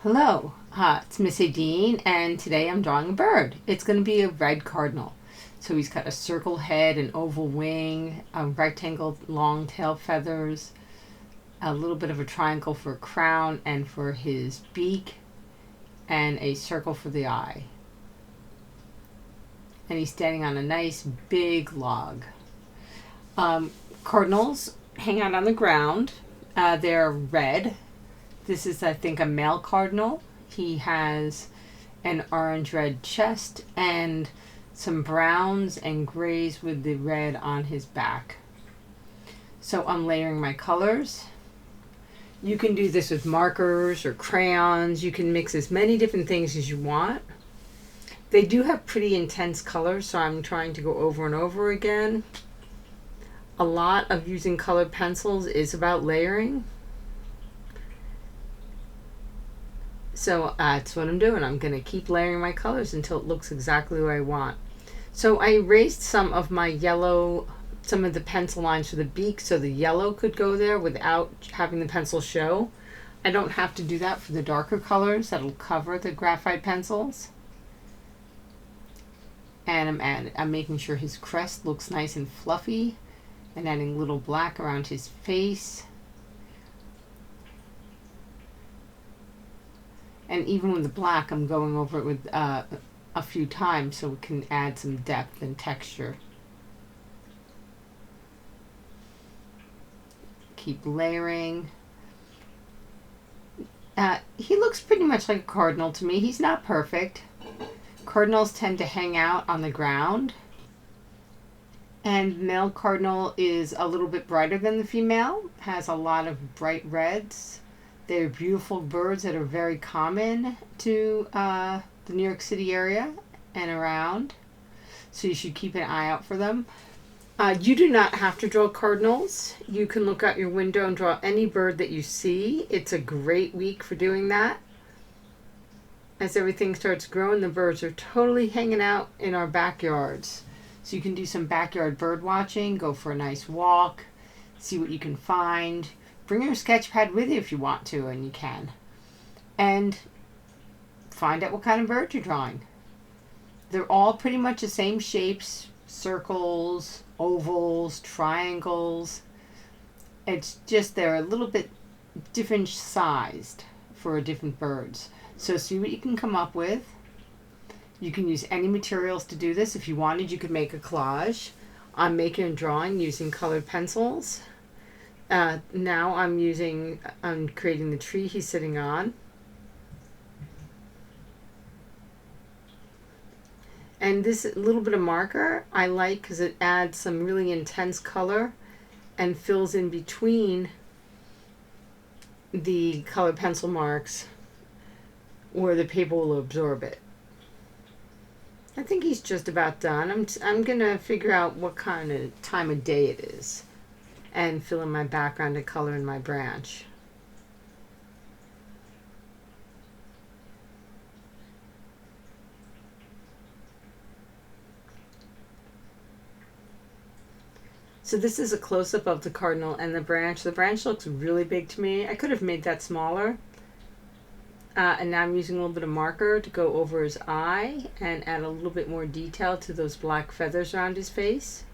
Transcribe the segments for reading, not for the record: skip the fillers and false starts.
Hello, it's Miss Adine, and today I'm drawing a bird. It's going to be a red cardinal. So he's got a circle head, an oval wing, a rectangle long tail feathers, a little bit of a triangle for a crown and for his beak, and a circle for the eye. And he's standing on a nice big log. Cardinals hang out on the ground. They're red. This is, I think, a male cardinal. He has an orange-red chest and some browns and grays with the red on his back. So I'm layering my colors. You can do this with markers or crayons. You can mix as many different things as you want. They do have pretty intense colors, so I'm trying to go over and over again. A lot of using colored pencils is about layering. So that's what I'm doing. I'm going to keep layering my colors until it looks exactly what I want. So I erased some of my yellow, some of the pencil lines for the beak so the yellow could go there without having the pencil show. I don't have to do that for the darker colors. That'll cover the graphite pencils. And I'm making sure his crest looks nice and fluffy and adding a little black around his face. And even with the black, I'm going over it with a few times so we can add some depth and texture. Keep layering. He looks pretty much like a cardinal to me. He's not perfect. Cardinals tend to hang out on the ground. And male cardinal is a little bit brighter than the female, has a lot of bright reds. They're beautiful birds that are very common to the New York City area and around. So you should keep an eye out for them. You do not have to draw cardinals. You can look out your window and draw any bird that you see. It's a great week for doing that. As everything starts growing, the birds are totally hanging out in our backyards. So you can do some backyard bird watching, go for a nice walk, see what you can find. Bring your sketch pad with you if you want to, and you can. And find out what kind of bird you're drawing. They're all pretty much the same shapes, circles, ovals, triangles. It's just they're a little bit different sized for different birds. So see what you can come up with. You can use any materials to do this. If you wanted, you could make a collage. I'm making a drawing using colored pencils. Now I'm creating the tree he's sitting on. And this little bit of marker I like because it adds some really intense color and fills in between the colored pencil marks where the paper will absorb it. I think he's just about done. I'm going to figure out what kind of time of day it is and fill in my background and color in my branch. So this is a close-up of the cardinal and the branch. The branch looks really big to me. I could have made that smaller. And now I'm using a little bit of marker to go over his eye and add a little bit more detail to those black feathers around his face.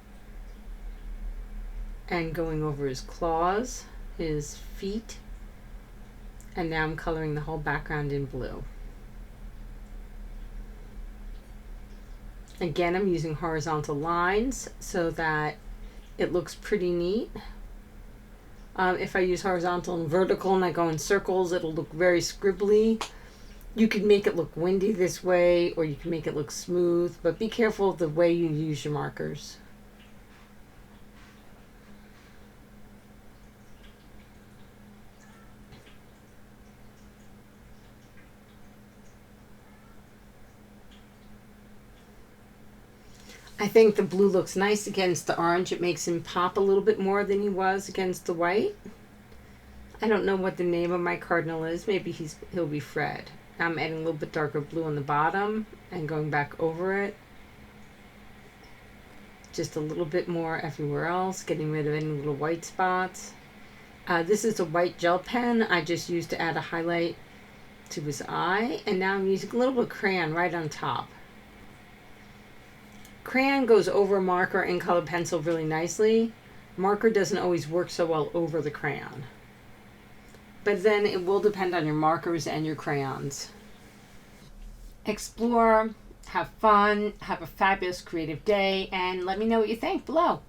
And going over his claws, his feet. And now I'm coloring the whole background in blue. Again, I'm using horizontal lines so that it looks pretty neat. If I use horizontal and vertical and I go in circles, it'll look very scribbly. You could make it look windy this way, or you can make it look smooth, but be careful of the way you use your markers. I think the blue looks nice against the orange. It makes him pop a little bit more than he was against the white. I don't know what the name of my cardinal is. Maybe he'll be Fred. I'm adding a little bit darker blue on the bottom and going back over it. Just a little bit more everywhere else, getting rid of any little white spots. This is a white gel pen I just used to add a highlight to his eye. And now I'm using a little bit of crayon right on top. Crayon goes over marker and colored pencil really nicely. Marker doesn't always work so well over the crayon. But then it will depend on your markers and your crayons. Explore, have fun, have a fabulous creative day, and let me know what you think below.